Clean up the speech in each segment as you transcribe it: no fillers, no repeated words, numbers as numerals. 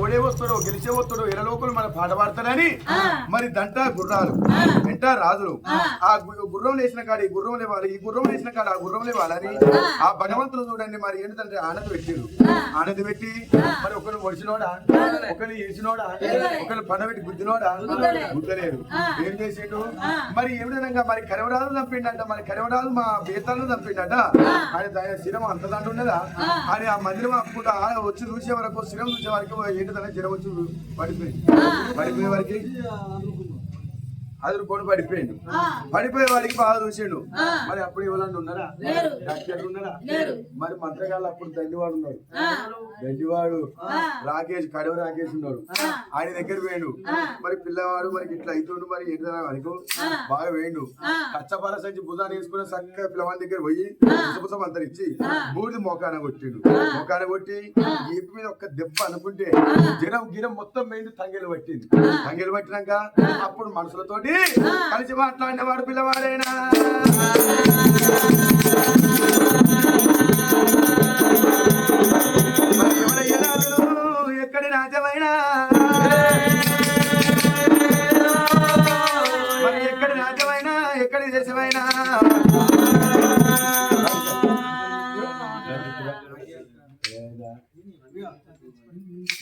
ఓడే వస్తాడో గెలిచే వస్తాడో ఎరలోకులు మన పాట పాడతాడని మరి దంట గుర్రాలు వెంట రాజులు ఆ గుర్రం లేచిన కాడ ఈ గుర్రం లేవాలి ఈ గుర్రం లేచిన కాడ ఆ గుర్రం లేవాలని ఆ భగవంతులు చూడండి మరి ఏంటంటే ఆనంద పెట్టిరు ఆనంద పెట్టి మరి ఒకరిని ఒడిచినోడా ఒకరిని ఇడిచినోడా ఒకరిని పండ పెట్టి గుద్దినోడా గుద్దలేడు ఏం చేసిండు మరి ఏ విధంగా మరి కరవరాలు చంపిండట మరి కరవరాలు మా బేతాలను చంపిండట ఆయన శిరం అంత దాంట్లో ఉన్నదా అని ఆ మందిరం అప్పుకుంటా వచ్చి చూసే వరకు శిరం చూసే వరకు ఏంటంటే జ్వరం వచ్చి పడిపోయే వారికి అదురుకొని పడిపోయిండు పడిపోయే వాడికి బాగా చూసిండు మరి అప్పుడు ఎవరన్నా ఉన్నారా డాక్టర్ ఉన్నారా మరి మంత్రగాళ్ళు అప్పుడు దండివాడు ఉన్నాడు దండివాడు రాకేష్ కడవ రాకేష్ ఉన్నాడు ఆయన దగ్గర వేయండు మరి పిల్లవాడు మరి ఇట్లా అవుతుండు మరి ఏంటన్నా వాడికి బాగా వేయండు కచ్చపాల సంచి భుజాన్ని వేసుకుని చక్కగా పిల్లవాడి దగ్గర పోయి పుసపుసం అంతా ఇచ్చి బూడిది మొకాన కొట్టిండు మొకాన కొట్టి ఈపు మీద ఒక్క దెబ్బ అనుకుంటే గిరం గిరం మొత్తం వేయండి తంగెలు పట్టింది తంగెలు పట్టినాక అప్పుడు మనుషులతోటి కలిసి మాట్లాడిన వాడు పిల్లవాడైనా ఎక్కడి రాజ్యమైనా మరి ఎక్కడి రాజ్యమైనా ఎక్కడి దేశమైనా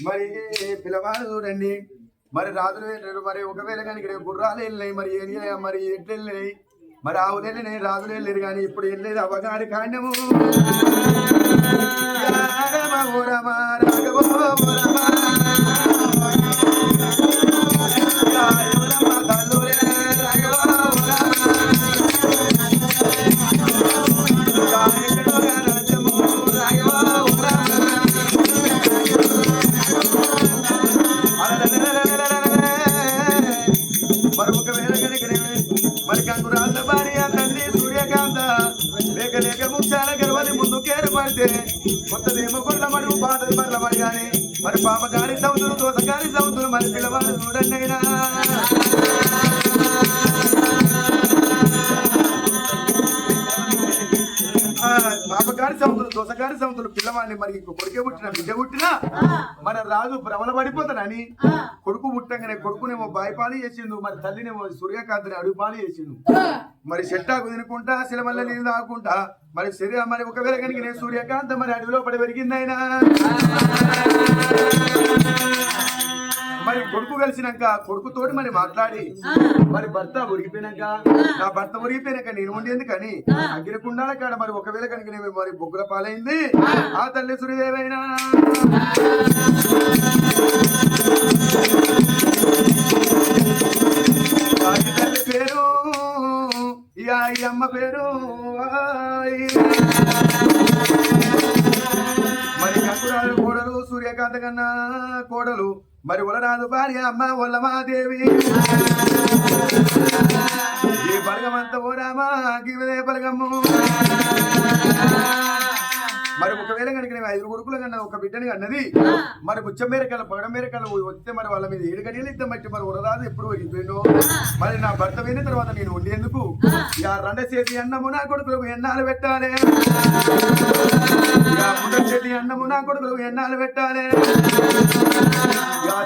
మరి పిల్లవాడు చూడండి మరి రాజులు వెళ్ళారు మరి ఒకవేళ కానీ గుర్రాలు వెళ్ళినాయి మరి మరి ఎట్లు వెళ్ళినాయి మరి ఆవులు వెళ్ళినాయి రాజులు వెళ్ళారు కానీ ఇప్పుడు వెళ్ళేది అవగాడి కాండము కొత్తదేమో కొల్ల మడుగు పాతది మరల మరి కానీ మరి పాప గారి సౌతులు దోస గారి సౌతులు మరి పిల్లవాడు చూడండి అయినా పాపగారి సౌతులు దోసగారి సౌతులు పిల్లవాడిని మరి కొడుకే పుట్టిన బిడ్డ పుట్టినా మన రాజు భ్రమల పడిపోతానని కొడుకు పుట్టంగానే కొడుకునేమో బాయిపాలు చేసిండు మరి తల్లినేమో సూర్యకాంతిని అడుగుపాలు చేసిండు మరి చెట్టాకు తినుకుంటా శిలమల్ల నీళ్ళు తాగుకుంటా మరి శరీరం మరి ఒకవేళ కనుక నేను సూర్యకాంత మరి అడవిలో పడి పెరిగిందైనా మరి కొడుకు కలిసినాక కొడుకుతోటి మరి మాట్లాడి మరి భర్త ఉరిగిపోయినాక నా భర్త ఉరిగిపోయినాక నేను ఉండేది కానీ అగ్గిరకుండాల కాడ మరి ఒకవేళ కనుక నేను మరి బొగ్గుల పాలైంది ఆ తల్లి సూర్యదేవైనా తల్లి పేరు ఈ అమ్మ పేరు మరి కంకురాలు కోడలు సూర్యకాంత కన్నా కోడలు మరి ఒలరాదు భార్య అమ్మ ఒల్లమాదేవి ఈ బలగమంత ఓరామా గివదే బలగమ్ము మరి ఒకవేళ కనుక నేను 5 కొడుకులు కన్నా ఒక బిడ్డని అన్నది మరి ముచ్చ మేరకల పగడ మేరకల వస్తే మరి వాళ్ళ మీద 7 గడియలు ఇద్దాం బట్టి మరి ఉరరాదు ఎప్పుడు వెళ్ళిపోయిందో మరి నా భర్త పోయిన తర్వాత నేను ఉండేందుకు రెండ చేతి అన్నము నా కొడుకులకు ఎన్నాళ్ళు పెట్టాలి చేతి అన్నము నా కొడుకులకు ఎన్నాళ్ళు పెట్టాలి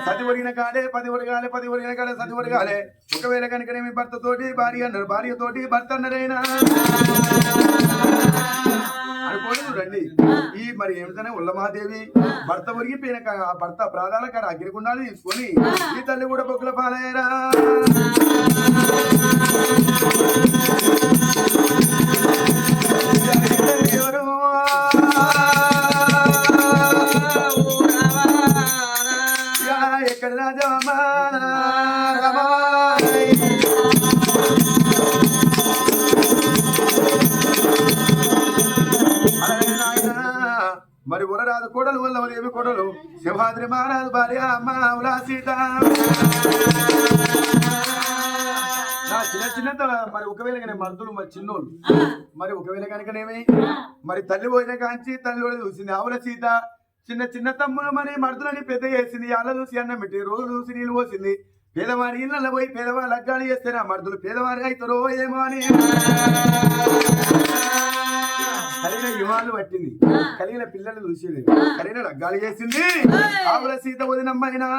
సతి ఒరిగిన కాడే 10 ఒరగాలి 10 ఒరిగిన కాడే సతి ఒరగాలి ఒకవేళ కనుక మీ భర్త తోటి భార్య అన్నారు భార్య తోటి భర్త అన్నారైనా అనుకోని చూడండి ఈ మరి ఏమిటనే ఉల్లమాదేవి భర్త ఒరిగిపోయిన భర్త ప్రాణాల కాడ అగ్నిగుండాలు తీసుకొని ఈ తల్లి కూడా బొక్కుల పాలయ్యారా ఎవరు ఎక్కడ రాజమా మరి ఉరరాదు కోడలు వల్ల ఏమి కోడలు సింహాద్రి మహారాజు భార్య అమ్మ ఉలా సీత నా చిన్న చిన్న మరి ఒకవేళ కానీ మర్దులు మరి చిన్నోళ్ళు మరి ఒకవేళ కనుకనేమి మరి తల్లి పోయిన కాంచి తల్లి చూసింది ఆవుల సీత చిన్న చిన్న తమ్ములు మరి మర్దులని పెద్ద చేసింది అల్ల చూసి అన్నం పెట్టి రోజు చూసి నీళ్ళు పోసింది పేదవారి ఇళ్ళ పోయి పేదవాళ్ళు అగ్గాలు చేస్తే నా మర్దులు పేదవారి అవుతారో ఏమో అని కలిగిన యువాలు పట్టింది కలిగిన పిల్లల్ని చూసింది కలిగిన లగ్గాలు చేసింది ఆవుల సీత వదినమ్మైనా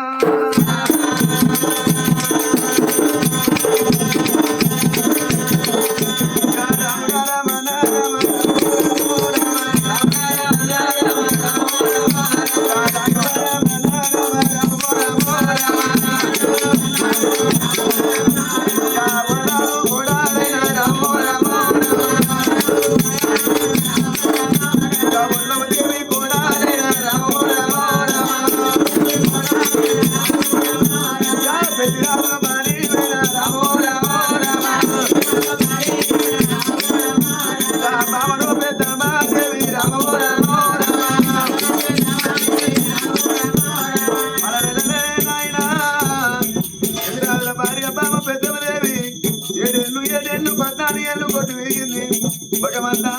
భగవంతా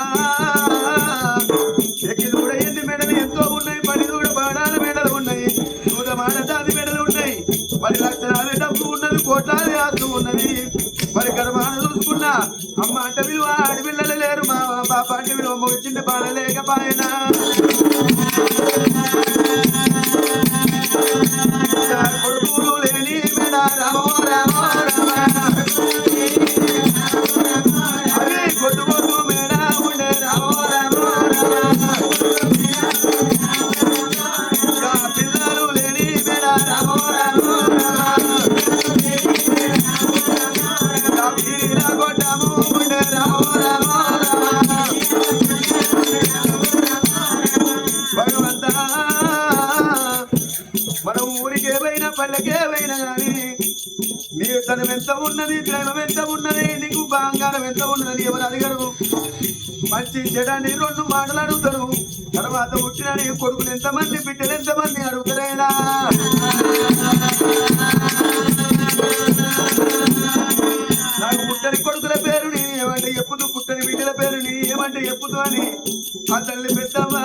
ఎక్కి కూడా ఎన్ని మెడలు ఎంతో ఉన్నాయి పడి కూడా బాడాల మెడలు ఉన్నాయి దూరమాన దాని మెడలు ఉన్నాయి 10 లక్షల డబ్బు ఉన్నది కోట్లాది ఆస్తు ఉన్నది మరి గర్భాన చూసుకున్నా అమ్మ అంటే విలువ ఆడపిల్లలు లేరు మా బాప అంటే విలువ ఒక చిన్న బాడ లేకపోయినా కొడుకులు లేని మెడ రామో రామో అవి కొట్టు కొట్టు మెడ ఉండే రామో రామో పిల్లలు లేని మెడ రామో రామో కొట్టము ఉండే రామో రామో భగవంతా మన ఊరికేవైనా పల్లెకేవైనా కానీ నీ తనం ఎంత ఉన్నది ప్రేమం ఎంత ఉన్నది నీకు బంగారం ఎంత ఉన్నది ఎవరు అడిగరు మంచి చెడని 2 మాటలు అడుగుతారు తర్వాత పుట్టిన నీ కొడుకులు ఎంతమంది బిడ్డలు ఎంతమంది అడుగుతారైనా నాకు పుట్టని కొడుకుల పేరు నీ ఏమంటే ఎప్పుడు పుట్టని బిడ్డల పేరు నీ ఏమంటే ఎప్పుడు అని ఆ తల్లి పెద్దమ్మా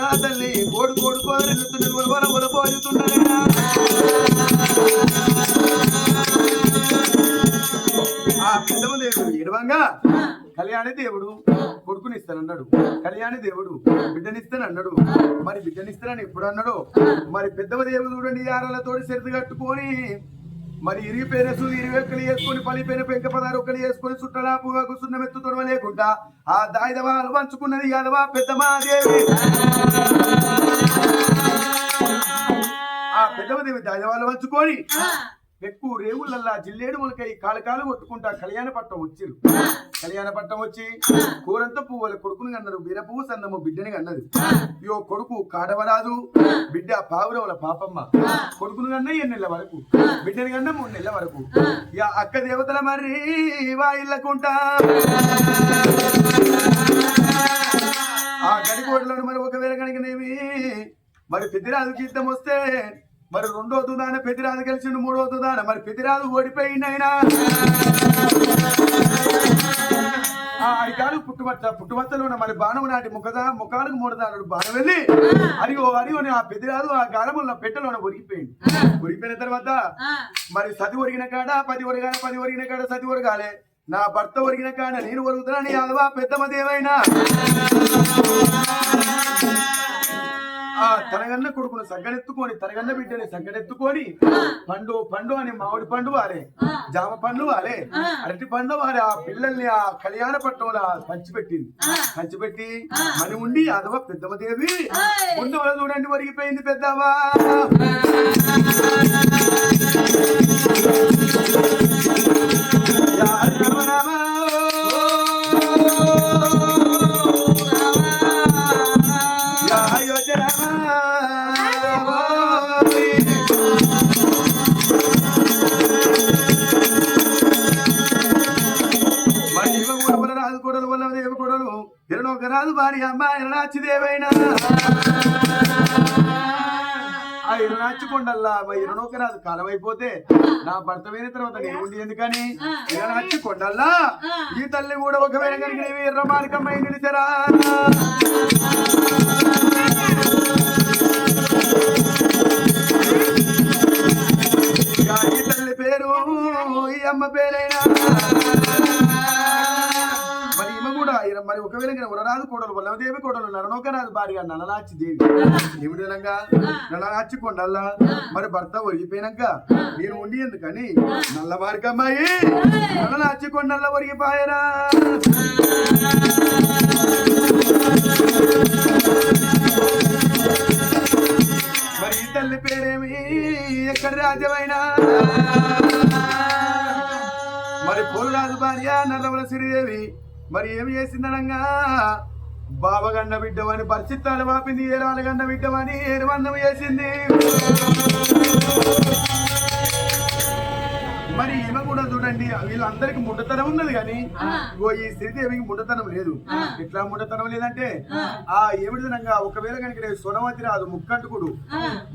ఆ తల్లి పోతున్నదైనా ఆ పెద్దమ్మ దేవుడు ఎడవంగా కళ్యాణి దేవుడు కొడుకునిస్తానన్నాడు కళ్యాణి దేవుడు బిడ్డనిస్తానన్నాడు మరి బిడ్డనిస్తానని ఎప్పుడు అన్నాడు మరి పెద్దమ్మ దేవుడు చూడండి ఆరాలతోటి సెరుదు కట్టుకొని మరి ఇరిగిపోయిన 20 ఒక్కలు వేసుకొని పలిపోయిన పెంక 16 ఒక్కలు వేసుకొని చుట్టలా పువ్వకు సున్నమెత్తు తొడవ లేకుండా ఆ దాయిదవాలు పంచుకున్నది యాదవా పెద్దమాదేవి ఆ పెద్దమదేవి దాయిదవాలు పంచుకొని ఎక్కువ రేవులల్లా జిల్లేడు ములకై కాలు కొట్టుకుంటా కళ్యాణ పట్టం వచ్చిరు కళ్యాణ పట్టం వచ్చి కూరంత పువ్వుల కొడుకుని కన్నారు బీర పువ్వు సన్నము బిడ్డని కన్నది యో కొడుకు కాడవరాదు బిడ్డ పావురవుల పాపమ్మ కొడుకును కన్నా 8 నెలల వరకు బిడ్డని కన్నా 3 నెలల వరకు యా అక్క దేవతల మరి వా ఇళ్ళకుంటా ఆ గడికోటలను మరి ఒకవేళ కనుకనేవి మరి పెద్దిరాజు గీతం వస్తే మరి 2వ తుదాన పెద్దిరాజు గెలిచిండు 3వ తుదాన మరి పెద్దిరాజు ఓడిపోయిండైనా ఆ అడిగాడు పుట్టుమచ్చలో మరి బాణం నాటి ముఖాలకు 3 దారుడు బాణం వెళ్ళి అరిగో ఆ పెద్దిరాజు ఆ గాలముల పెట్టెలోన ఒరిగిపోయిన తర్వాత మరి సతి ఒరిగిన కాడ 10 ఒరగాలి 10 ఒరిగిన కాడ సతి ఒరగాలి నా భర్త ఒరిగిన కాడ నేను ఒరుగుతానని యాదవా పెద్దమదేవైనా ఆ తనగన్న కొడుకును సగ్గనెత్తుకొని తనగన్న బిడ్డని సగ్గనెత్తుకొని పండు అని మామిడి పండు వారే జామ పండ్లు వారే అరటి పండు వారే ఆ పిల్లల్ని ఆ కళ్యాణ పట్టణంలో పంచిపెట్టి మని ఉండి యాదవ పెద్దమదేవి ముందు వల్ల చూడండి ఒరిగిపోయింది పెద్దవా రాదు భార్య అమ్మ ఇరణాచిదేవైనా ఆ ఇరణాచికొండల్లా ఇరణోకరాజు కాలం అయిపోతే నా భర్త వేరే తర్వాత నేను ఉండి ఎందుకని ఇరణాచికొండల్లా ఈ తల్లి కూడా ఒకవేళ కనుక ఎర్ర మార్గమై నిలిచరా ఈ తల్లి పేరు ఈ అమ్మ పేరైనా మరి ఈమె కూడా మరి ఒక ఒకవేళ ఉరరాజు కోడలు వల్లదేవి కోడలు నరనోకరాజు భార్య నలనాచి దేవి ఏమిటి విధంగా నలనాచి కొండల్లా మరి భర్త ఒరిగిపోయినాక నేను ఉండి ఎందుకని నల్ల మార్గమ్మాయి నలనాచి కొండల్లా ఒరిగిపోయారా మరి ఈ తల్లి పేరేమి ఎక్కడ రాజ్యమైనా మరి పోలరాజు భార్య నల్లవల శ్రీదేవి మరి ఏమి చేసిందనంగా బాబగండ బిడ్డవని పరిచిత్తాలు వాపింది ఏరాలగండ బిడ్డవని ఏరువన్నం చేసింది మరి ఈమె కూడా చూడండి వీళ్ళందరికి ముట్టతనం ఉన్నది కానీ ఈ శ్రీదేవికి ముట్టతనం లేదు ఎట్లా ముట్టతనం లేదంటే ఆ ఏమిడిదనంగా ఒకవేళ కనుక సోనవతి రాదు ముక్కంటుకుడు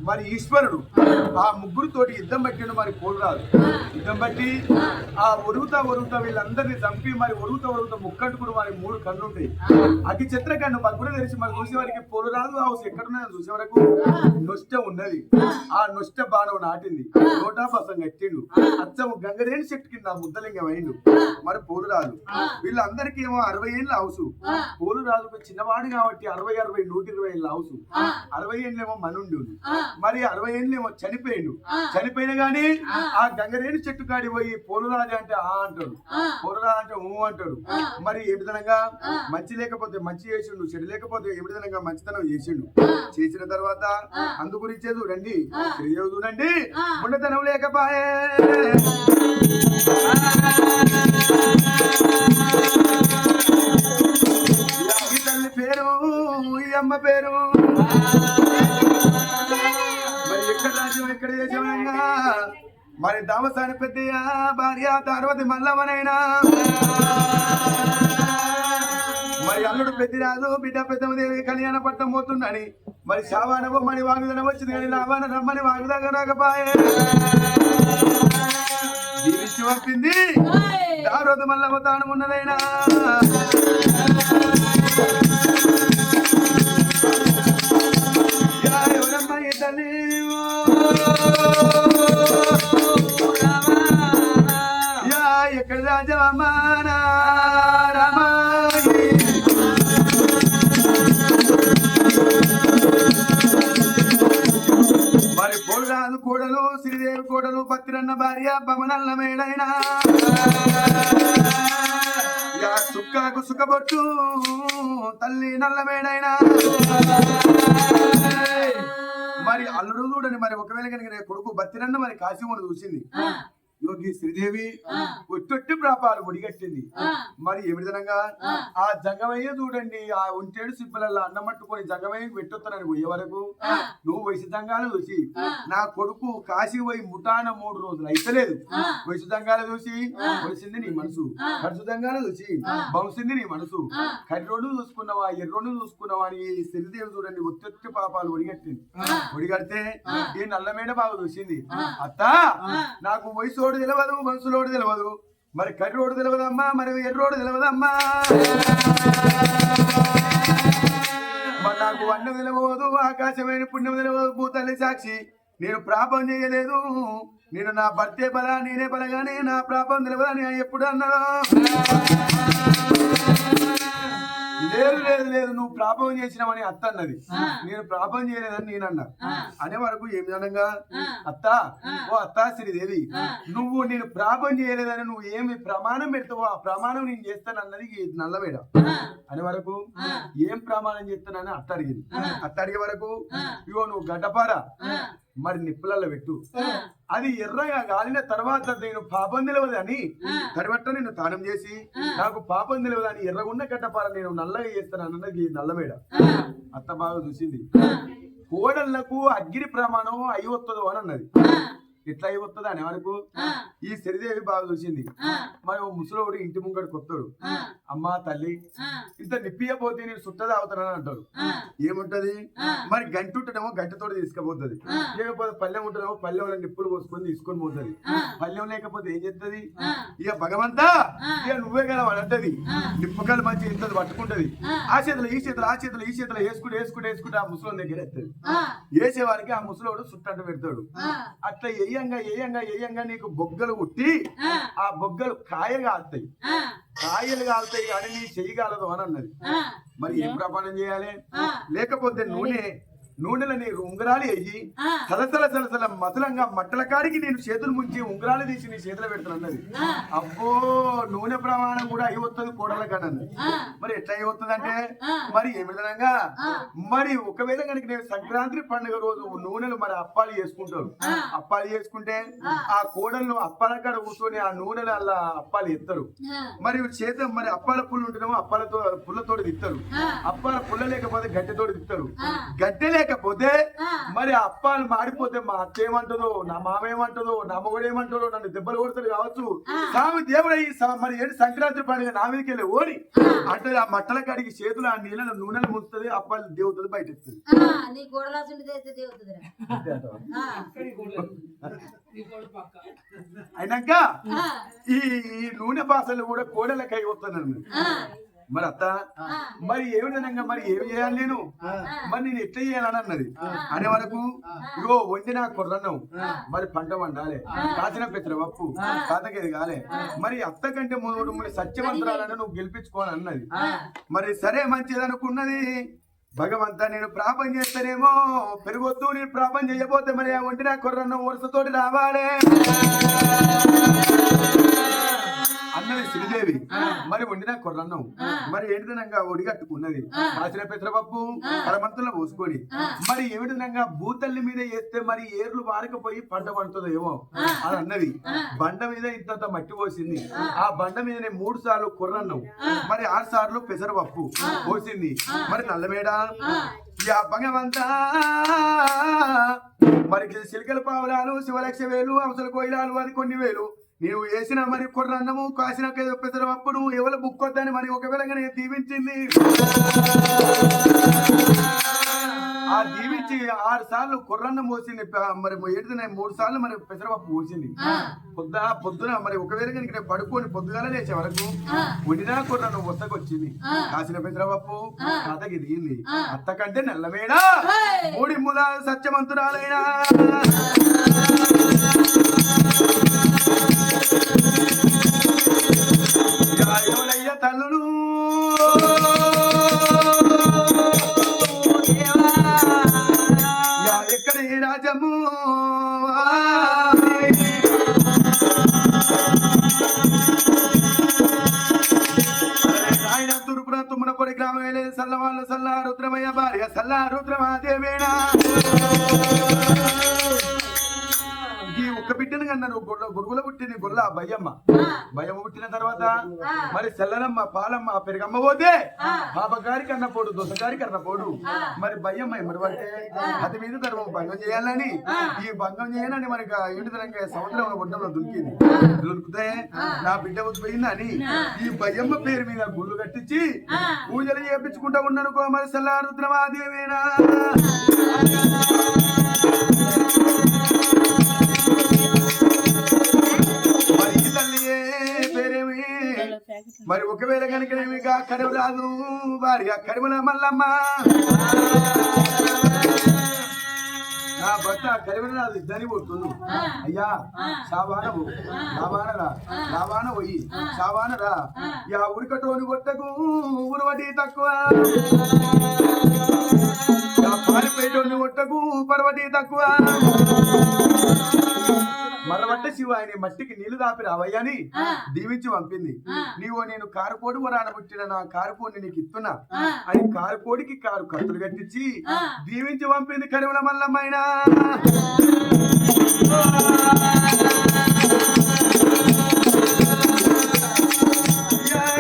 మరి ఈశ్వరుడు ఆ ముగ్గురుతోటి యుద్ధం పట్టిండు మరి పోలరాదు యుద్ధం బట్టి ఆ ఒరుగుతా వీళ్ళందరినీ చంపి మరి ఒరుగుతా ముక్కంటుకుడు మరి 3 కన్ను ఉంటాయి అతి చిత్రకన్ను పగ్గుడు తెలిసి మరి చూసేవారికి పోలరాదు హౌస్ ఎక్కడున్నది చూసే వరకు నొష్ట ఉన్నది ఆ నొష్ట బాణం నాటింది నోటాపాసం కట్టిండు అచ్చము గంగరేణి చెట్టు కింద ముద్దలింగం అయిండు మరి పోలురాజు వీళ్ళందరికీ ఏమో 60 ఏళ్ళ హౌసు పోలురాజుకు చిన్నవాడు కాబట్టి 60 120 ఏళ్ళ హౌసు 60 ఏళ్ళేమో మనుండు మరి 60 ఏళ్ళేమో చనిపోయిన గాని ఆ గంగరేణి చెట్టు కాడి పోయి పోలురాజు అంటే ఆ అంటాడు పోలురాజు అంటే ఊ అంటాడు మరి ఏ విధంగా మంచి లేకపోతే మంచి చేసిండు చెడు లేకపోతే ఏ విధంగా మంచితనం చేసిన తర్వాత అందు గురించే చూడండి శ్రీదేవి చూడండి ఉండతనం లేకపోయే ఈ తల్లి పేరు ఈ అమ్మ పేరు మరి ఎక్కడ రాజ్యం ఎక్కడ చేసేవనగా మరి దామసాని పెద్దయ్య భార్య పార్వతి మల్లవనైనా మరి అల్లుడు పెద్దిరాజు బిడ్డ పెద్దమదేవి కళ్యాణ పట్టం పోతుండని మరి శావానవ మణి వాగుదన వచ్చింది కానీ లాభాన రమ్మని వాగుదాగా రాకపోయే జీవించి పంపింది దారోజు మల్లవ తాను ఉన్నదైనా ఎవరమ్మాయి తల్లి ఎక్కడ రాజవమ్మా మరి పోలరాజు కోడలు శ్రీదేవి కోడలు పత్తిరన్న భార్య బమనల్ల మేడైనా సుక్కకు సుఖబొట్టు తల్లి నల్ల మేడైనా మరి అల్లుడు చూడండి మరి ఒకవేళ కనుక కొడుకు బత్తిరన్న మరి కాశీమని చూసింది యోగి శ్రీదేవి ఒట్టొట్టి ప్రాపాలు ఒడిగట్టింది మరి ఏ విధంగా ఆ జంగమయ్య చూడండి ఆ ఒంటేడు సిబ్బలల్లో అన్నం పట్టుకొని జంగమయ్యకు పెట్టొస్తానని పోయే వరకు నువ్వు వయసు దంగాలు చూసి నా కొడుకు కాశీ పోయి ముఠాన 3 రోజులు అయితలేదు వయసు దంగాలు చూసి వలిసింది నీ మనసు ఖర్చు దంగాలు చూసి బౌసింది నీ మనసు కర్రోడు చూసుకున్నావా ఎర్రోడు చూసుకున్నావా అని శ్రీదేవి చూడండి ఒట్టొట్టి పాపాలు ఒడిగడితే ఈ నల్లమేడ బాబు చూసింది అత్త నాకు వయసు తెలియదు మనసులోడు తెలియదు మరి కర్రోడు తెలియదమ్మా మరి ఎర్రోడు తెలియదమ్మా మరి నాకు అన్నం తెలియదు ఆకాశమైన పుణ్యం తెలియదు భూతల్లి సాక్షి నేను ప్రాపం చేయలేదు నేను నా భర్తే బల నేనే బలగానే నా ప్రాపం తెలియదని ఎప్పుడు అన్నదా లేదు నువ్వు ప్రాపం చేసినావని అత్త అన్నది నేను ప్రాపం చేయలేదని నేను అన్నా అనే వరకు ఏమి అనగా అత్త ఓ అత్త శ్రీదేవి నువ్వు నేను ప్రాపం చేయలేదని నువ్వు ఏమి ప్రమాణం పెడతావో ఆ ప్రమాణం నేను చేస్తానన్నది నల్లవేడ అనే వరకు ఏం ప్రమాణం చేస్తానని అత్త అడిగింది అత్త అడిగే వరకు ఇగో నువ్వు గడ్డపార మరి నిప్పులలో పెట్టు అది ఎర్రగా గాలిన తర్వాత నేను పాపం తెలియదు అని తడిబట్ట నేను తానం చేసి నాకు పాపం తెలియదు అని ఎర్రగుండ కట్టపాల నేను నల్లగా చేస్తాను అన్నది నల్లమేడ అత్త బాగా చూసింది కోడళ్లకు అగ్గిరి ప్రమాణం అయి వస్తుందో అని అన్నది ఎట్లా అయిపోతుంది అనే వరకు ఈ శ్రీదేవి బాగా చూసింది మరి ఓ ముసలోడు ఇంటి ముంగడికి వస్తాడు అమ్మా తల్లి ఇంత నిప్పియపోతే నేను సుట్టది అవుతానని అంటాడు ఏముంటది మరి గంట ఉంటేనేమో గంటతో తీసుకుపోతుంది లేకపోతే పల్లెం ఉంటేనేమో పల్లెం నిప్పులు పోసుకొని తీసుకొని పోతుంది పల్లెం లేకపోతే ఏం చేస్తుంది ఇక భగవంతా ఇక నువ్వే కదా వాడు అంటది నిప్పుకలు మంచి ఇంత పట్టుకుంటది ఆ చేతులు ఈ చేతులు ఆ చేతులు ఈ చేతులు వేసుకుంటే ఆ ముసలోని దగ్గర ఎత్తది వేసేవారికి ఆ ముసలోడు సుట్టంట పెడతాడు అట్లా ఏయంగా నీకు బొగ్గలు కుట్టి ఆ బొగ్గలు కాయలు కాలుతాయి కానీ నీ చెయ్యగలదు అని అన్నది. మరి ఏం ప్రమాణం చేయాలి? లేకపోతే నూనెల నీరు ఉంగరాలు అయ్యి సలసల మసలంగా మట్టల కాడికి నేను చేతులు ముంచి ఉంగరాలు తీసి నీ చేతులు పెడతానన్నది. అబ్బో నూనె ప్రమాణం కూడా అయిపోతుంది కోడల కన్నది. మరి ఎట్లా అయిపోతుంది అంటే మరి ఏ విధంగా మరి ఒకవేళ కనుక నేను సంక్రాంతి పండుగ రోజు నూనెలు మరి అప్పాలు చేసుకుంటారు. అప్పాలు చేసుకుంటే ఆ కోడలు అప్పాల కాడ కూర్చొని ఆ నూనెలు అలా అప్పాలు ఎత్తారు. మరి చేత మరి అప్పాల పుల్లు ఉంటేనేమో అప్పాలతో పుల్లతోటి తిత్తారు. అప్పాల పుల్ల లేకపోతే గడ్డతోటి తిత్తారు. గడ్డ లేకపోతే మరి అప్పాలు మాడిపోతే మా అత్త ఏమంటుందో, నా మామ ఏమంటుందో, నా మొగుడు ఏమంటాడో, నన్ను దెబ్బలు కొడతాడు కావచ్చు. స్వామి దేవుడు మరి ఏంటి సంక్రాంతి పండుగ నా మీదకి వెళ్ళి ఓడి అంటే ఆ మట్టల కాడికి చేతులు ఆ నీళ్ళ నూనెలు ముంచుతుంది. అప్పాలు దేవుతుంది బయట అయినాక ఈ నూనె బాసలు కూడా కోడలకి అయిపోతున్నాను. మరి అత్త మరి ఏ విధంగా మరి ఏమి చేయాలి నేను మరి నేను ఎట్లా చేయాలని అన్నది. అనే వరకు ఇగో వండిన కొర్రన్నం మరి పంట వండాలి, కాచిన పెసరపప్పు కాతకేది కాలే, మరి అత్త కంటే మూడు సత్యవంతరాలను నువ్వు గెలిపించుకోని అన్నది. మరి సరే మంచిది అనుకున్నది. భగవంతా నేను ప్రాపం చేస్తానేమో పెరుగొద్దు, నేను ప్రాపం చేయబోతే మరి వండిన కొర్రన్నం వరుసతోటి రావాలి అన్నది శ్రీదేవి. మరి వండిన కొర్రన్నం మరి ఏంటిదనంగా ఒడిగట్టుకున్నది. కాసిన పెసరపప్పు కరమంతుల్లో పోసుకొని మరి ఏ విధంగా భూతల్లి మీద వేస్తే మరి ఏర్లు వారకపోయి పంట పండుతుందో ఏమో అని అన్నది. బండ మీద ఇంత మట్టి పోసింది. ఆ బండ మీదనే 3 సార్లు కొర్రన్నం మరి 6 సార్లు పెసరపప్పు పోసింది. మరి నల్లమేడ భగవంతా మరి సిలికల పావులాలు, శివలక్ష వేలు, అవసర కోయిలాలు అది కొన్ని వేలు నీవు వేసిన మరి కొర్రన్నము కాసిన పెసరపప్పు నువ్వు ఎవరు బుక్కొద్దని మరి ఒకవేళ నేను దీవించింది. ఆ దీవించి 6 సార్లు కొర్రన్నం పోసింది. మరి 3 సార్లు మరి పెసరపప్పు పోసింది. పొద్దున మరి ఒకవేళ ఇక్కడ పడుకొని పొద్దుగాల లేచే వరకు వండినా కొర్రన్నం వస్తకొచ్చింది. కాసిన పెసరపప్పు కథకి దిగింది. అత్త కంటే నల్లమేడ 3 ముల సత్యవంతురాలైనా ఎవరయ్య తల్లులు ఎక్కడ రాజము ఆయన తూర్పున తుమ్మనపొడి గ్రామం వెళ్ళేది సల్లవాళ్ళు సల్లా రుద్రమయ్య భార్య సల్లా రుద్రమాదేవేనా ఒక్క బిడ్డను కన్నాను. గొడుగుల పుట్టింది గొల్ల భయమ్మ పుట్టిన తర్వాత మరి సెల్లనమ్మ పాలమ్మ పెరుగమ్మ పోతే బాబగారికి అన్నపోడు దొసగారికి అన్నపోడు మరి భయమ్మ మరి పడితే అతి మీద ధర్మం భంగం చేయాలని ఈ భంగం చేయాలని మనకి ఏంటి సముద్రంలో ఒడ్డంలో దొరికితే నా బిడ్డ పోయిందని ఈ భయమ్మ పేరు మీద గుళ్ళు కట్టించి పూజలు చేయించుకుంటా ఉన్నాను. మరి సెల్లా రుద్రమాదేవేనా మరి ఒకవేళ కనుక కరువు రాదు భార్య కరువుల మల్లమ్మ నా భర్త కరువుల రాదు ఇద్దరి పోతున్నాను. అయ్యా సావానవు రావాన పోయి సావానరా యా ఉరికటోని కొట్టకు ఊరువటి తక్కువ పారిపోయేటోని కొట్టకు పరవటి తక్కువ మరవట్ట శివ ఆయన మట్టికి నీళ్లు దాపి రావయ్యని దీవించి పంపింది. నీవు నేను కారుపోడు వరానబుట్టిన నా కారుపోడిని నీకు ఇస్తున్నా అని కారుపోడికి కారు కత్తులు కట్టించి దీవించి పంపింది కరువుల మల్లమ్మైన.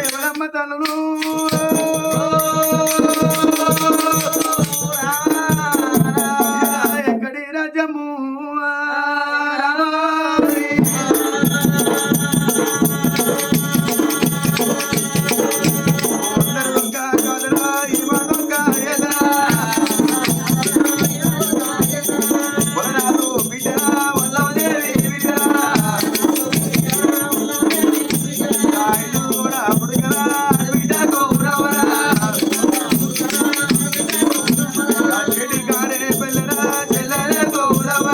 ఎవరమ్మ తల్లులు ఎక్కడి రాజము చెల్లె గౌరవ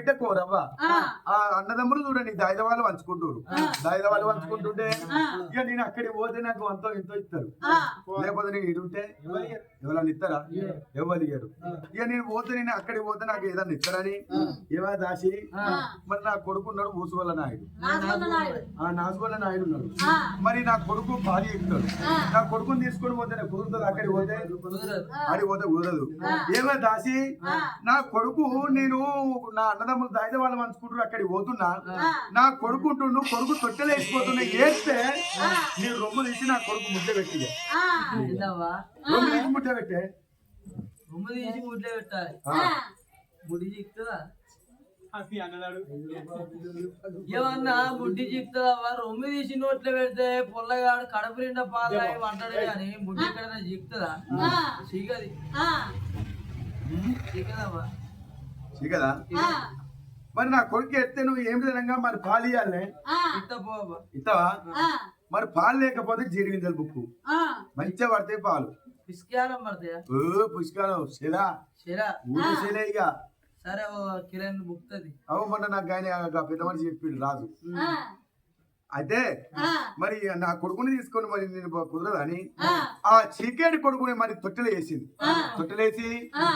బిడ్డ కోరవ్వ ఆ అన్నదమ్ములు చూడండి దాయిదవాళ్ళు పంచుకుంటారు దాయిదవాళ్ళు పంచుకుంటుంటే ఇక నేను అక్కడికి పోతే నాకు అంతో ఇంతో ఇస్తారు లేకపోతే నేను ఇడుంటే ఎవరన్నా ఇస్తారా ఎవరు ఇయ్యరు ఇక నేను పోతే నేను అక్కడికి పోతే నాకు ఏదన్నా ఇస్తారని ఏవా దాసి మరి నా కొడుకున్నాడు ఊసుగొల్ల నాయుడు నాసుగొల్ల నాయుడు ఉన్నాడు మరి నా కొడుకు భార్య ఎక్కుతాడు నా కొడుకుని తీసుకొని పోతే కుదురుతుంది అక్కడికి పోతే ఆడికి పోతే కుదరదు ఏమో దాసి నా కొడుకు నేను నా అన్నదమ్ములు దాయిద వాళ్ళు పంచుకుంటారు అక్కడికి పోతున్నా నా కొడుకు ఉంటుండు కొడుకు తొట్టెలు వేసిపోతున్నా ఏస్తే నేను రొమ్ము తీసి నా కొడుకు ముద్ద పెట్టి రొమ్ము తీసి ముద్ద పెట్టే రొమ్ము తీసి ముద్ద పెట్టాలి ముడి చిక్తుందా ఏమన్నా ముడ్డి చిక్తుందా రొమ్ము తీసి నోట్లో పెడితే పొల్లగాడు కడుపు నిండా పాలు వంటాడు కానీ ముడ్డి ఎక్కడైనా చిక్తుందా చీకది చీకదమ్మా చీకదా మరి నా కొడుకు ఎత్తే నువ్వు ఏం విధంగా మరి పాలు ఇవ్వాలి ఇస్తావా మరి పాలు లేకపోతే జీడిగింజలు బుక్కు మంచిగా పడితే పాలు పుష్కాలం పడతాయా పుష్కాలం శిలా ఊరు శిలే ఇక సరే కిరణ్ బుక్తుంది అవు మొన్న నాకు ఆయన పెద్ద మనిషి చెప్పిండు రాజు అయితే మరి నా కొడుకుని తీసుకొని మరి నేను కుదరదని ఆ చీకేటి కొడుకుని మరి తొట్టెలు వేసింది తొట్టెలేసి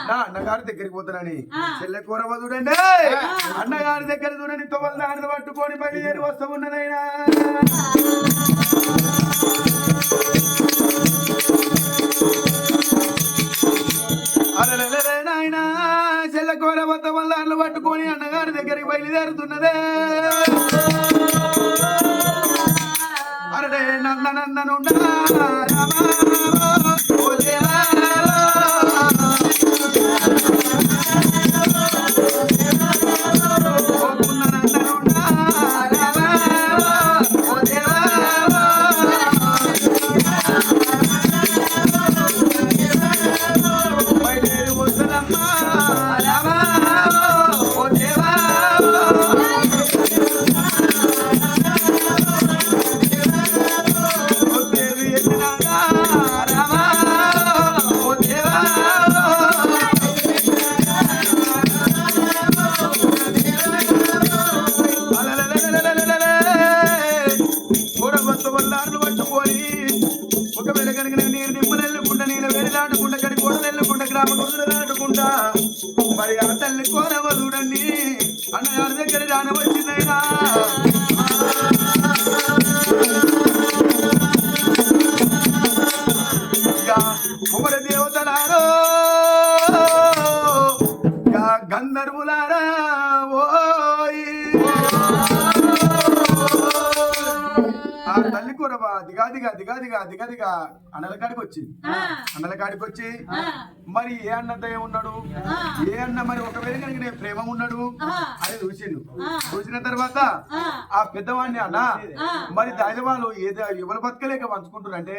నా అన్నగారి దగ్గరికి పోతానని చెల్లె కూరవ చూడండి అన్నగారి దగ్గర చూడండి తొవ్వల దారిని పట్టుకొని బయలుదేరి వస్తూ ఉన్నదైనా నాయన చెల్లె కూరవ తొవ్వల దారిని పట్టుకొని అన్నగారి దగ్గరికి బయలుదేరుతున్నదే అరడే నందనందను మరి ఆ తల్లి కోరవ చూడండి అన్నగారి దగ్గర రాన వచ్చిందైనా కుమర దేవతలారో గంధర్వులారా ఓయ్ ఆ తల్లి కూరవ దిగా అన్నల కాడికి వచ్చింది అన్నల కాడికి వచ్చి మరి ఏ అన్న దయ ఉన్నాడు ఏ అన్న మరి ఒకవేళ కనుక నేను ప్రేమ ఉన్నాడు అని చూసిండు చూసిన తర్వాత ఆ పెద్దవాడిని అన్న మరి దాయిదవాళ్ళు ఏదో ఎవరు బతకలేక పంచుకుంటున్నారంటే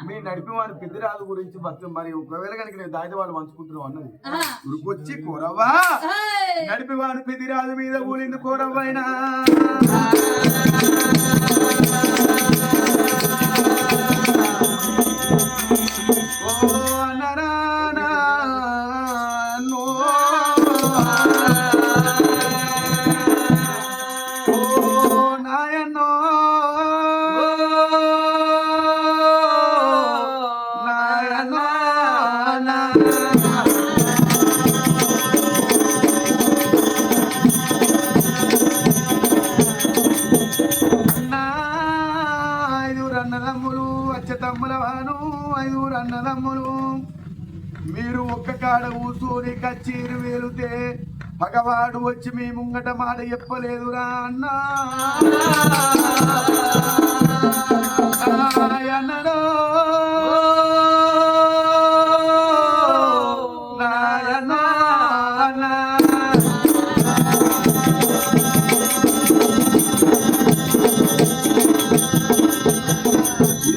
మీ నడిపి వారి పెద్దరాజు గురించి మరి ఒకవేళ కనుక నేను దాయిదవాళ్ళు పంచుకుంటున్నావు అన్నది ఉరికొచ్చి కూరవ్వా నడిపి వారి పెద్దరాజు మీద కూలింది కూరవ్వైనా అన్నదమ్ములు మీరు ఒక్క కాడ ఊసూరి కచ్చీరు వేలుతే పగవాడు వచ్చి మీ ముంగట మాట చెప్పలేదురా అన్నా అన్నడో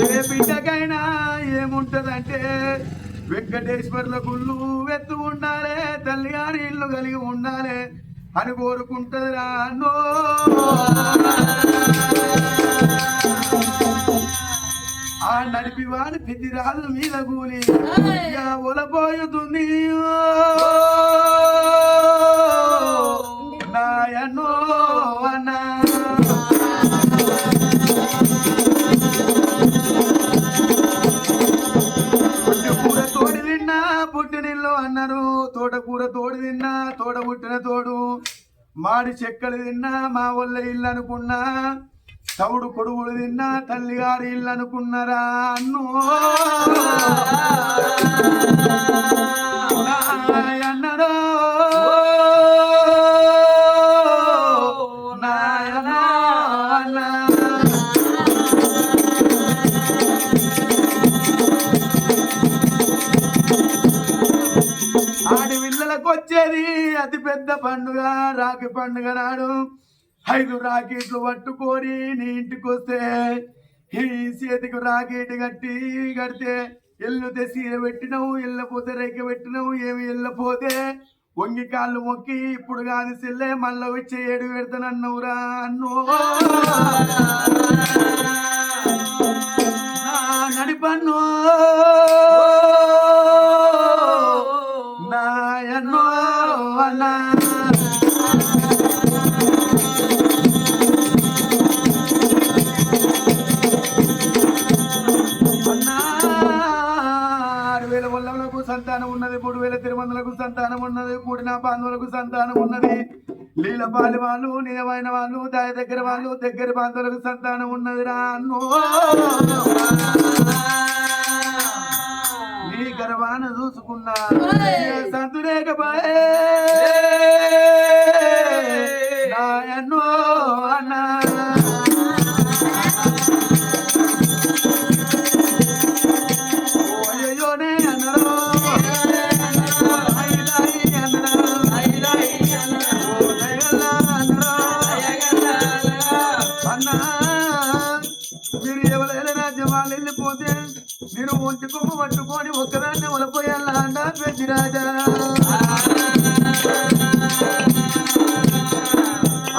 ఏ బిడ్డకైనా ఏముంటదంటే వెంకటేశ్వర్ల గుళ్ళు ఎత్తు ఉండాలి తల్లి గారి ఇల్లు కలిగి ఉండాలి అని కోరుకుంటదిరా అన్నో ఆ నడిపివాడి పెద్దిరాజు మీద కూలి ఒలపోయుతుంది నా నాయనో అన్నా కూర తోడి తిన్నా పుట్టినిల్లు అన్నారు తోటకూర తోడు తిన్నా తోట పుట్టిన తోడు మాడి చెక్కలు తిన్నా మా వల్ల ఇల్లు అనుకున్నా తవుడు కొడుగులు తిన్నా తల్లిగారి ఇల్లు అనుకున్నారా అన్నో అన్నడో నాయనా అన్నా ఆడపిల్లలకు వచ్చేది అతి పెద్ద పండుగ రాఖీ పండుగ నాడు 5 రాకెట్లు పట్టుకొని నీ ఇంటికి వస్తే ఈ చేతికి రాకెట్ కడితే ఎల్లుతే సీర పెట్టినావు ఎల్లపోతే రేఖ పెట్టినావు ఏమి ఎల్లపోతే వంగి కాళ్ళు మొక్కి ఇప్పుడు కాదు సెల్లే మళ్ళా వచ్చే 7 పెడతానన్నవురా అన్నో నడిపన్ను నాయనో అన్నా సంతానం ఉన్నది 3000 తిరుమందులకు సంతానం ఉన్నది కూడిన బాంధవులకు సంతానం ఉన్నది లీల పాలి వాళ్ళు నిజమైన వాళ్ళు దాయ దగ్గర వాళ్ళు దగ్గర బాంధవులకు సంతానం ఉన్నది రా అన్నో నీ గర్వాన చూసుకున్నా సంతులేకపోయే నాయనో అన్నా అయ్యోనే అన్నరో మీరు ఎవరైనా రాజ్యం వాళ్ళు వెళ్ళిపోతే మీరు ఒంటి కొమ్మ పట్టుకొని ఒక్కదాన్ని వలపోయాలా అంట పెద్దిరాజా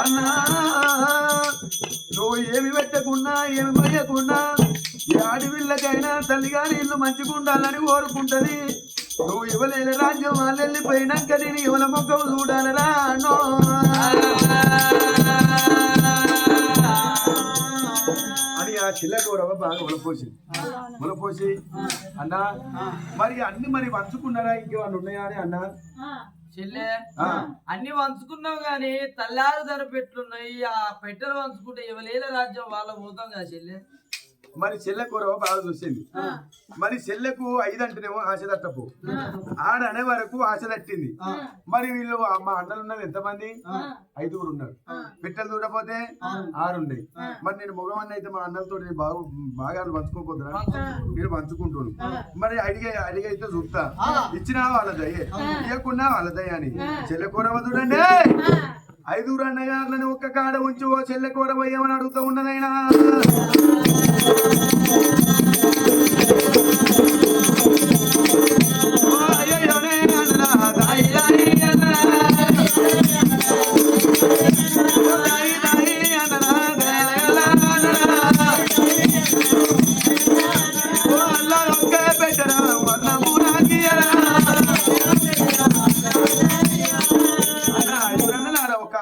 అన్నా నువ్వు ఏమి పెట్టకుండా ఏమి పోయకుండా ఈ ఆడపిల్లకైనా తల్లిగారి ఇల్లు మంచిగా ఉండాలని కోరుకుంటది నువ్వు ఇవ్వలేని రాజ్యం వాళ్ళు వెళ్ళిపోయినాక నేను ఇవ్వల మొక్కలు చూడాలరా అన్నో అని ఆ చిల్లకూరవ బాగా ములపోసి అన్నా మరి అన్ని మరి పంచుకున్నారా ఇంకేమన్నా ఉన్నాయా అని అన్నా చెల్లె అన్ని వంచుకున్నావు గాని తల్లారు ధర పెట్లున్నాయి ఆ పెట్టెలు వంచుకుంటే ఇవ్వలేల రాజ్యం వాళ్ళ పోతాం కదా చెల్లె మరి చెల్లెకూరవ బాగా చూసింది మరి చెల్లెకు 5 అంటేనేమో ఆశ తట్టపు ఆడనే వరకు ఆశ తట్టింది మరి వీళ్ళు మా అన్నలు ఉన్నది ఎంతమంది 5 ఉన్నారు పిట్టలు చూడకపోతే 6 ఉన్నాయి మరి నేను మగవాన్ని అయితే మా అన్నలతో బాగా పంచుకోపోతున్నా మీరు పంచుకుంటున్నాను మరి అడిగైతే చూస్తా ఇచ్చినా వాళ్ళదయ్యే ఇవ్వకున్నా వాళ్ళదయ్యా అని చెల్లెకూరవ చూడండి 5 అన్నగారులని ఒక్క కాడ ఉంచి ఓ చెల్లెకూరవ ఏమని అడుగుతూ ఉన్నదైనా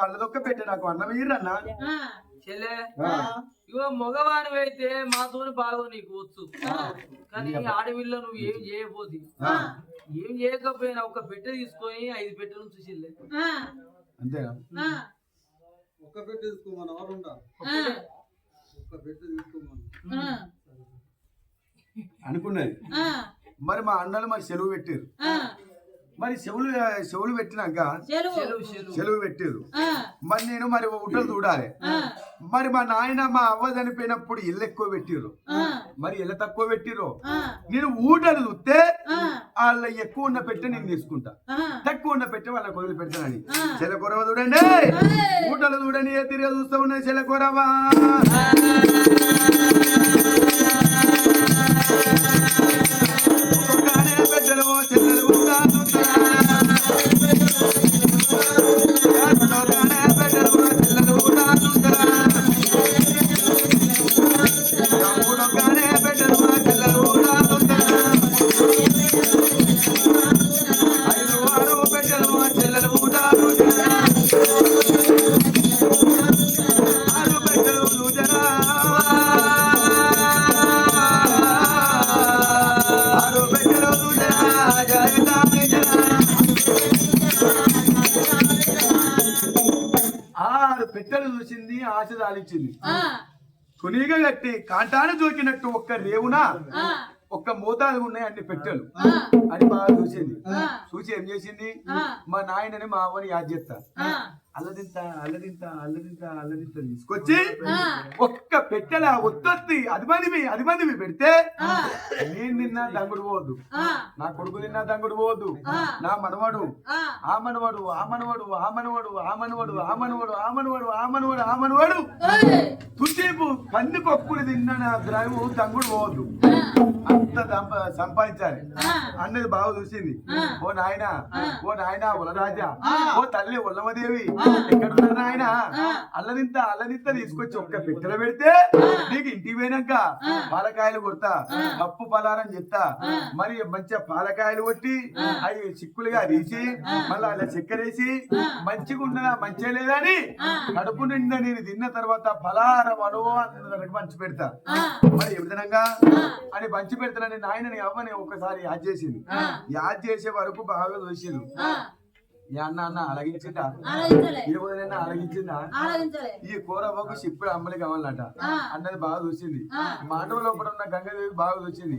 అల్లదొక్క పెట్టే నాకు అన్నం ఇయ్యరన్నా చెల్లె ఇగో మగవాణి అయితే మాతోని బాగా నీకు వచ్చు కానీ ఆడవిల్ల నువ్వు ఏం చేయబోతి ఏం చేయకపోయినా ఒక పెట్టె తీసుకొని 5 పెట్టెల నుంచి చెల్లె అంతేనా ఒక్క పెట్టె తీసుకోమని ఒక్క పెట్టె తీసుకోమని అనుకున్నది మరి మా అన్నలు మరి సెలవు పెట్టారు మరి చెవులు పెట్టినాక చెలువు పెట్టారు మరి నేను మరి ఊటలు చూడాలి మరి మా నాయన మా అవ్వ చనిపోయినప్పుడు ఇల్లు ఎక్కువ పెట్టిర్రు మరి ఇల్లు తక్కువ పెట్టిర్రు నేను ఊటలు చూస్తే వాళ్ళ ఎక్కువ ఉన్న పెట్టె నేను తీసుకుంటా తక్కువ ఉన్న పెట్టె వాళ్ళ కొద్ది పెడతానని చెలకొరవ చూడండి ఊటలు చూడండి ఏ తిరిగి చూస్తూ ఉన్నది చెలకొరవా పెద్దలు చెల్లెలు చెల్లెలు ఆశ సాధించింది తునిగా కట్టి కాంటాన జోకినట్టు ఒక్క రేవున ఒక్క మోతాదు ఉన్నాయి అన్ని పెట్టెలు అని బాగా చూసింది చూసి ఏం చేసింది మా నాయనని మా అవ్వని యాద్ చేస్తా అల్లదింత తీసుకొచ్చి ఒక్క పెట్టెల ఒత్తొత్తి అది మందివి పెడితే నేను నిన్న దంగుడు పోవద్దు నా కొడుకు నిన్న దంగుడు పోవద్దు నా మనవడు ఆ మనవడు తుసేపు పంది పప్పులు తిన్న నా ద్రవు దంగుడు పోవద్దు అంత సంపాదించాలి అన్నది బాగా చూసింది ఓ నాయన ఉలరాజా ఓ తల్లి ఉల్లమదేవి ఎక్కడున్నారు నాయన అల్లనింత తీసుకొచ్చి ఒక్క పెట్టెల పెడితే నీకు ఇంటికి పోయినాక పాలకాయలు కొడతా పప్పు పలారం చెప్తా మరి మంచిగా పాలకాయలు కొట్టి అవి చిక్కులుగా తీసి మళ్ళీ అలా చక్కెరేసి మంచిగా ఉన్నదా మంచిగా లేదని కడుపు నిండా నేను తిన్న తర్వాత పలారం అనుభవం పంచి పెడతా మరి ఏ విధంగా అని పంచి పెడతానని నాయనని అవ్వని ఒకసారి యాద్ చేసింది యాద్ చేసే వరకు బాగా చూసిండు అన్న అలగించిందా ఈ వదిన అలగించిందా ఈ కూరవ్వకు ఇప్పుడు అమ్మలకి కావాలట అన్నది బాగా చూసింది మాట లోపల ఉన్న గంగదేవి బాగా చూసింది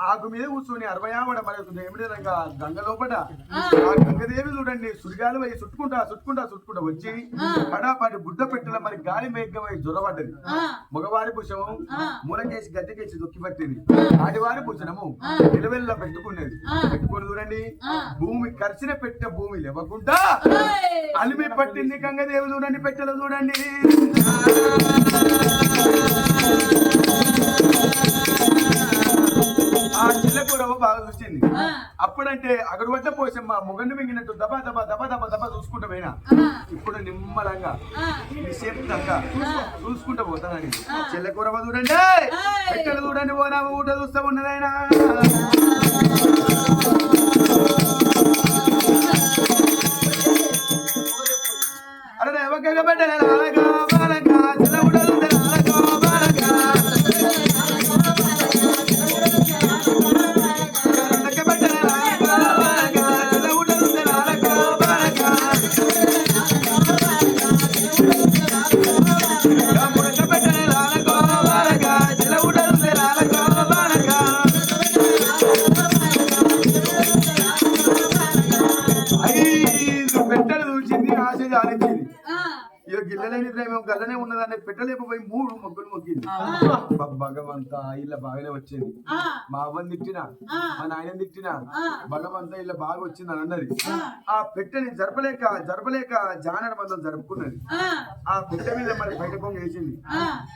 ఆకు మీద కూర్చొని 60 ఆవిడ మరి ఏమిటి గంగ లోపల ఆ గంగదేవి చూడండి సుడిగాలు అవి చుట్టుకుంటా వచ్చి పడాపాటి బుడ్డ పెట్టిన మరి గాలి మేఘమై జ్వరపడ్డది మగవారి భుషము మూలకేసి గద్దెకేసి దొక్కి పట్టింది ఆడివారి భుషణము నిలవెల్లా పెట్టుకుని చూడండి భూమి కరిచిన పెట్టే భూమి లేవకుండా అలిమి పట్టింది గంగదేవి చూడండి పెట్టెలు చూడండి ఆ చిల్లకూరవ బాగా చూసింది అప్పుడంటే అగడుబట్ట పోసమ్మ మొగండి మింగినట్టు దబా చూసుకుంటా పోయినా ఇప్పుడు నిమ్మలంగా నిశ్శబ్దంగా చూసుకుంటా పోతానని చిల్లకూరవ చూడండి పెట్టెలు చూడండి పోనా ఊట చూస్తా ఉన్నదైనా అరే ఎవరికైనా పెట్టలే గల్లనే ఉన్నదాన్ని పెట్టలేకపోయి 3 మొగ్గులు మొగ్గింది భగవంత ఇలా బాగానే వచ్చేది మా అవ్వని తిట్టినా మా నాయన తిట్టినా భగవంత ఇలా బాగా వచ్చింది అని అన్నది ఆ పెట్టెని జరపలేక జానడ మందం జరుపుకున్నది ఆ పెట్టె మీద మరి బయట పొంగి వేసింది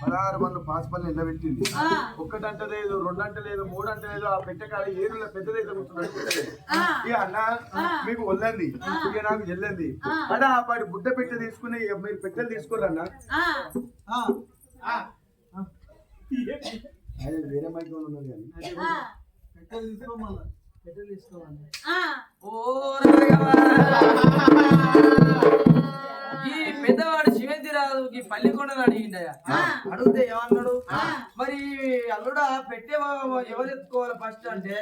16 మంది పాసుపల్లి ఎండబెట్టింది ఒక్కటంట లేదు 2 అంట లేదు 3 అంట లేదు ఆ పెట్టె కాడ ఏరులో పెద్దదైతే కూర్చున్నది ఇక అన్న మీకు వల్లంది ఇక నాకు చెల్లంది అడా ఆ పాటి బుడ్డ పెట్టె తీసుకుని మీరు పెట్టెలు తీసుకోరన్నా అదే వేరే మైక్ ఉన్నది కానీ పెట్టెలు తీసుకోవాలి ఈ పెద్దవాడు శివేంద్రరాజు ఈ పల్లికొండను అడిగిండయా అడిగితే ఏమన్నాడు మరి అల్లుడా పెట్టే ఎవరు ఎత్తుకోవాలి ఫస్ట్ అంటే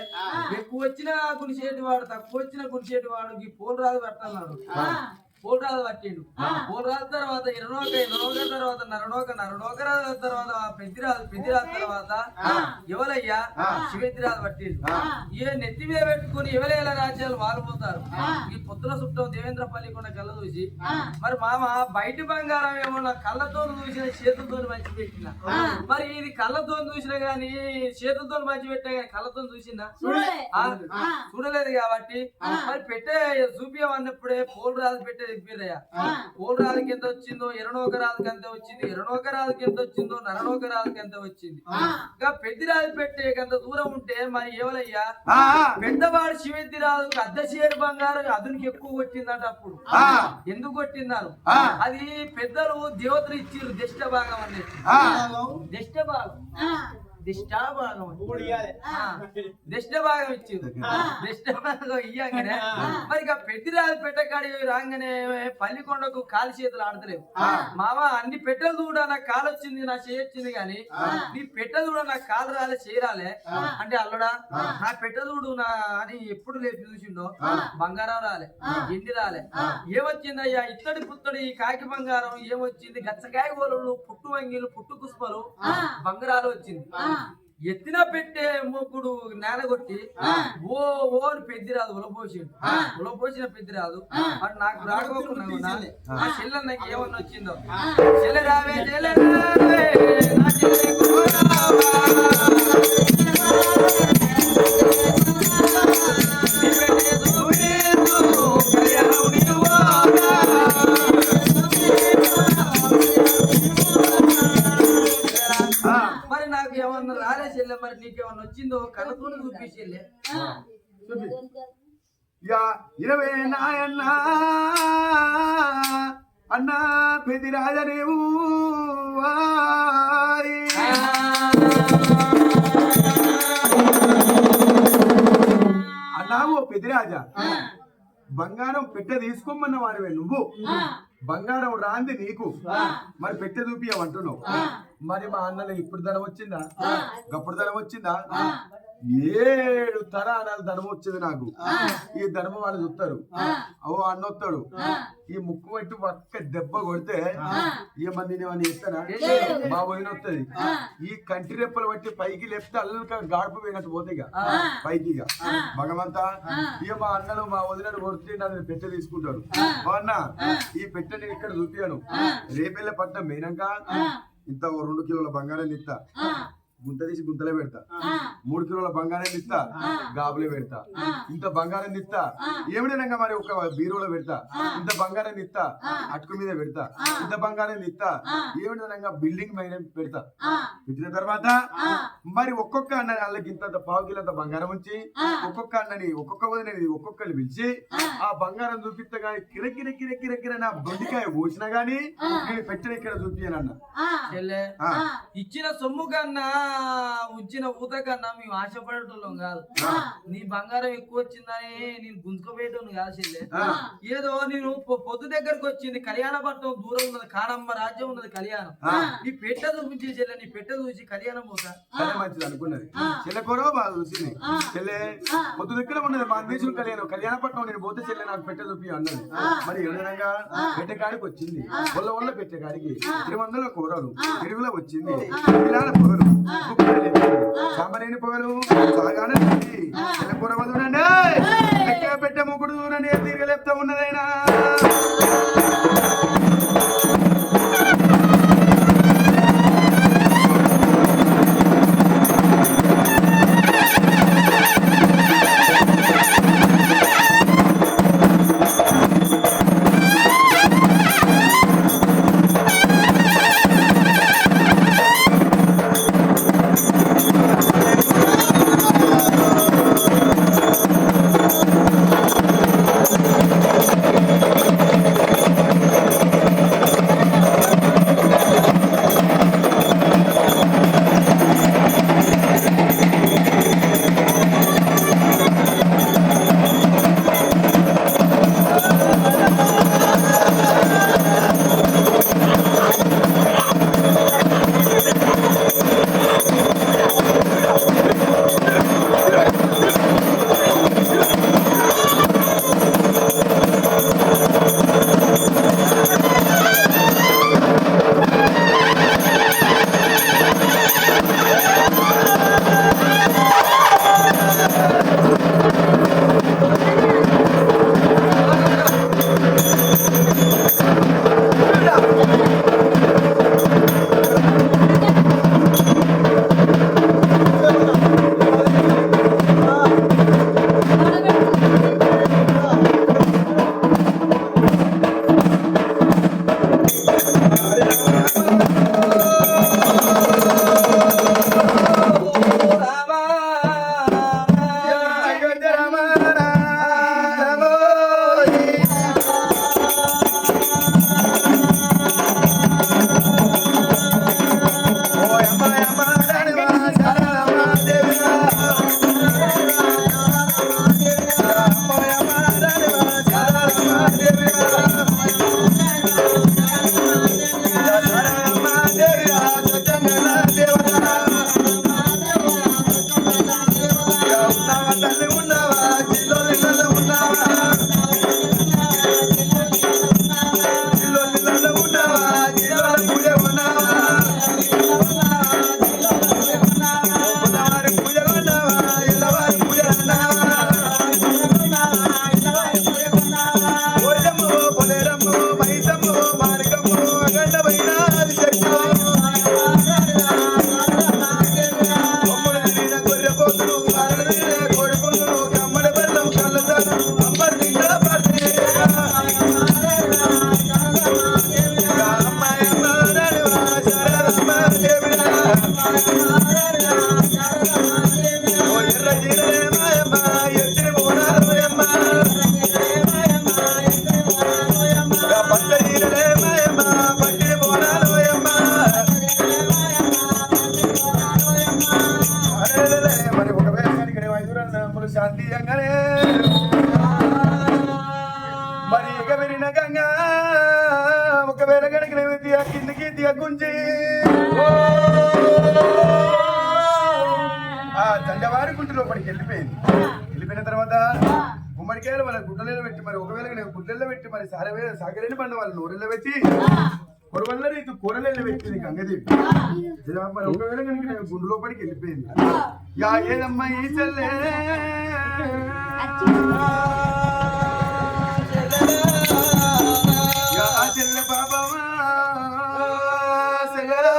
ఎక్కువ వచ్చినా కునిసేటి వాడు తక్కువ వచ్చినా కునిసేటి వాడు ఈ పోలు రాదు పెట్టన్నాడు పోలరాజు పట్టిండు పోలరాజు తర్వాత ఇరవై తర్వాత నరనోక తర్వాత పెద్దిరాజు తర్వాత ఎవరయ్యా శివేంద్రరాజు పట్టిండు ఏ నెత్తి మీద పెట్టుకుని ఎవరేలా రాజ్యాలు వాలిపోతారు ఈ పొత్తుల చుట్టం దేవేంద్రపల్లి కొండ కళ్ళ చూసి మరి మామ బయట బంగారం ఏమన్నా కళ్ళతో చూసిన చేతులతో మంచి పెట్టిన మరి ఇది కళ్ళతో చూసినా గాని చేతులతో మంచి పెట్టా గాని కళ్ళతో చూసిందా చూడలేదు కాబట్టి మరి పెట్టే చూపించమన్నప్పుడే పోలరాజు పెట్టే పోలరాజుకి ఎంత వచ్చిందో ఎరనోక రాజుకి ఎంత వచ్చింది ఎరనోక రాజుకి ఎంత వచ్చిందో నరనోక రాజుకి ఎంత వచ్చింది ఇంకా పెద్దిరాజు పెట్టే ఎంత దూరం ఉంటే మరి ఏవలయ్యా పెద్దవాడు శివేంద్రరాజుకి అద్దె బంగారం అదునికి ఎక్కువ కొట్టిందట అప్పుడు ఎందుకు కొట్టిందారు అది పెద్దలు దేవతలు ఇచ్చిర్రు దిష్ట భాగం అనేది దిష్ట భాగం దిష్ట భాగం దిష్ట భాగం ఇచ్చింది దిష్ట భాగం ఇయ్యంగానే మరి ఇక పెట్టిరాదు పెట్టకాడి రాగానే పల్లికొండకు కాలు చేతులు ఆడతలేవు మామ అన్ని పెట్టలు కూడా నాకు కాలు వచ్చింది నా చేయొచ్చింది గాని నీ పెట్టలు కూడా నాకు కాలు రాలే చేయరాలే అంటే అల్లుడా నా పెట్టదూడు నా అని ఎప్పుడు లేపి చూసిండో బంగారం రాలే ఎండి రాలే ఏమొచ్చిందయ్యా ఇత్తడి పుత్తడి కాకి బంగారం ఏమొచ్చింది గచ్చకాయ గోలు పుట్టు వంగిలు పుట్టు కుస్పలు బంగారాలు వచ్చింది ఎత్తిన పెట్టే మూకుడు నేలగొట్టి ఓ అని పెద్దిరాదు ఉలపోసిన పెద్దిరాదు అది నాకు రాకపోకుండా ఆ చెల్లె నాకు ఏమన్నా వచ్చిందో చెల్లె రావే చెల్లె రావే నా చెల్లె గోరావా. మరి నాకు ఏమన్నా రాలే చెల్లె మరి నీకేమన్నా వచ్చిందో కనుక్కొని చూపించెల్లే ఇరవై నాయన్నా అన్నా పెదిరాజనేవు అన్నావు పెదిరాజా బంగారం పెట్టె తీసుకోమన్న వారివే నువ్వు బంగారం రాంది నీకు మరి పెట్టె చూపియమంటున్నావు మరి మా అన్నలు ఇప్పుడు ధనం వచ్చిందా గప్పుడు ధనం వచ్చిందా 7 తరాల ధనం వచ్చింది నాకు ఈ ధర్మం వాళ్ళు చూస్తారు ఓ అన్నొస్తాడు ఈ ముక్కు పట్టి ఒక్క దెబ్బ కొడితే ఏమన్నా ఏమన్నా చేస్తానా మా వదిన వస్తుంది ఈ కంటి రెప్పలు బట్టి పైకి లేపితే అల్లక గాడుపు పోయినట్టు పోతే పైకి భగవంతా ఇక మా అన్నలు మా వదినను కొడితే నన్ను పెట్టె తీసుకుంటాడు అన్న ఈ పెట్టె నేను ఇక్కడ చూపియాను రేపెళ్ళ పట్నం పోయినాక ఇంత 2 కిలోల బంగారం ఇస్తా గుంత తీసి గుంతలే పెడతా 3 కిలోల బంగారం ఇస్తా గాబులే పెడతా ఇంత బంగారం ఇస్తా ఏమిటనగా మరి ఒక బీరులో పెడతా ఇంత బంగారం ఇస్తా అటుకు మీద పెడతా ఇంత బంగారం ఇస్తా ఏమిటనగా బిల్డింగ్ మీద పెడతా పెట్టిన తర్వాత మరి ఒక్కొక్క అన్న వాళ్ళకి ఇంత పావు కిలో బంగారం ఉంచి ఒక్కొక్క అన్నని ఒక్కొక్క వదినని ఒక్కొక్కరిని పిలిచి ఆ బంగారం చూపిస్తా గానీ కిరకిర నా దొండికాయ పోసినా గానీ నేను పెట్టిన ఇక్కడ చూపియనన్న ఇచ్చిన సొమ్ము కన్నా ఉంచిన ఊత కన్నా మేము ఆశపడేటోళ్ళం కాదు నీ బంగారం ఎక్కువ వచ్చిందని నేను గుంజుకోపోయేటోళ్ళు కాదు చెల్లె ఏదో నేను పొద్దు దగ్గరకు వచ్చింది కళ్యాణపట్నం దూరం ఉన్నది కానమ్మ రాజ్యం ఉన్నది కళ్యాణం నీ పెట్ట చూపించి చెల్లె నీ పెట్ట చూసి కళ్యాణం పోతా మంచిది అనుకున్నది చెల్లె కూడా బాగా చూసింది చెల్లె పొద్దు దగ్గర ఉన్నది మా దేశం కళ్యాణపట్నం నేను పోతే చెల్లె నాకు పెట్ట చూపి అన్నది మరి ఎవరైనా పెట్టెకాడికి వచ్చింది వల్ల పెట్టెకాడికి 300 కూరలు పెరుగులో వచ్చింది పొగలు సాంబరేని పొగలు సాగానే కూర వదునండి పెట్టే ముగ్గురు చూడండి తిరగలేపుతా ఉన్నదైనా ఐదురన్నములు శాంతి అంగనే మరి ఇక విరిన గంగా ఒకవేళ గడిగిన విద్య కిందికి దిగగుంజి ఆ దండవారి గుంటి లోపలికి వెళ్ళిపోయింది. వెళ్ళిపోయిన తర్వాత గుమ్మడికాయలు వాళ్ళ గుడ్డలలో పెట్టి మరి ఒకవేళ గుడ్డల్లో పెట్టి మరి సాగరేని పండు వాళ్ళ నూరెల్లో పెట్టి కొరవల్ల రీతి కూరలలో పెట్టింది గంగదేవి. మరి ఒకవేళ కనుక నేను గుండు లోపలికి వెళ్ళిపోయింది. యా ఏదమ్మా ఈ చెల్లె యా చెల్లె బాబమ్మా సెల్లెలా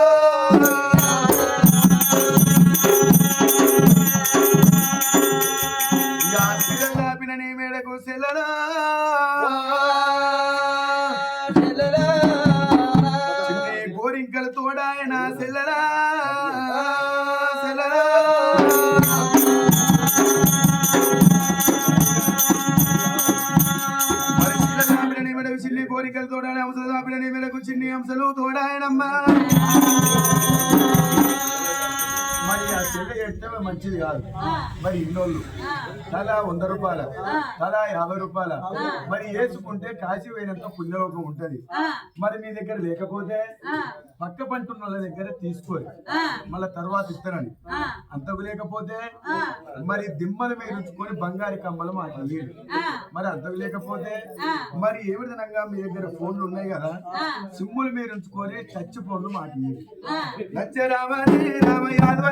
యా సెల్లెలా పినని మేడకు సెల్లెలా గోరింకల తోడాయన సెల్లెలా సెల్లెలా మరి చిల్లదాపిలని మెడకు చిన్ని కోరికలు తోడాలి అంశదాపిలని మెడకు చిన్ని అంశలు తోడాయనమ్మా. మరి ఆ చెల్లె ఎట్టే మంచిది కాదు. మరి ఇన్నోళ్ళు తలా 100 రూపాయల తలా 50 రూపాయల మరి వేసుకుంటే కాశీ పోయినంత పుణ్యలోకం ఉంటది. మరి మీ దగ్గర లేకపోతే పక్క పంటున్న వాళ్ళ దగ్గర తీసుకోరు మళ్ళా తర్వాత ఇస్తారని. అంతకు లేకపోతే మరి దిమ్మలు మీరు ఉంచుకొని బంగారు కమ్మలు మాకు ఇయ్యండి. మరి అంతకు లేకపోతే మరి ఏ విధంగా మీ దగ్గర ఫోన్లు ఉన్నాయి కదా సిమ్ములు మీరు ఉంచుకొని టచ్ ఫోన్లు మాకు ఇయ్యండి. నచ్చ రామని రామ యాదవ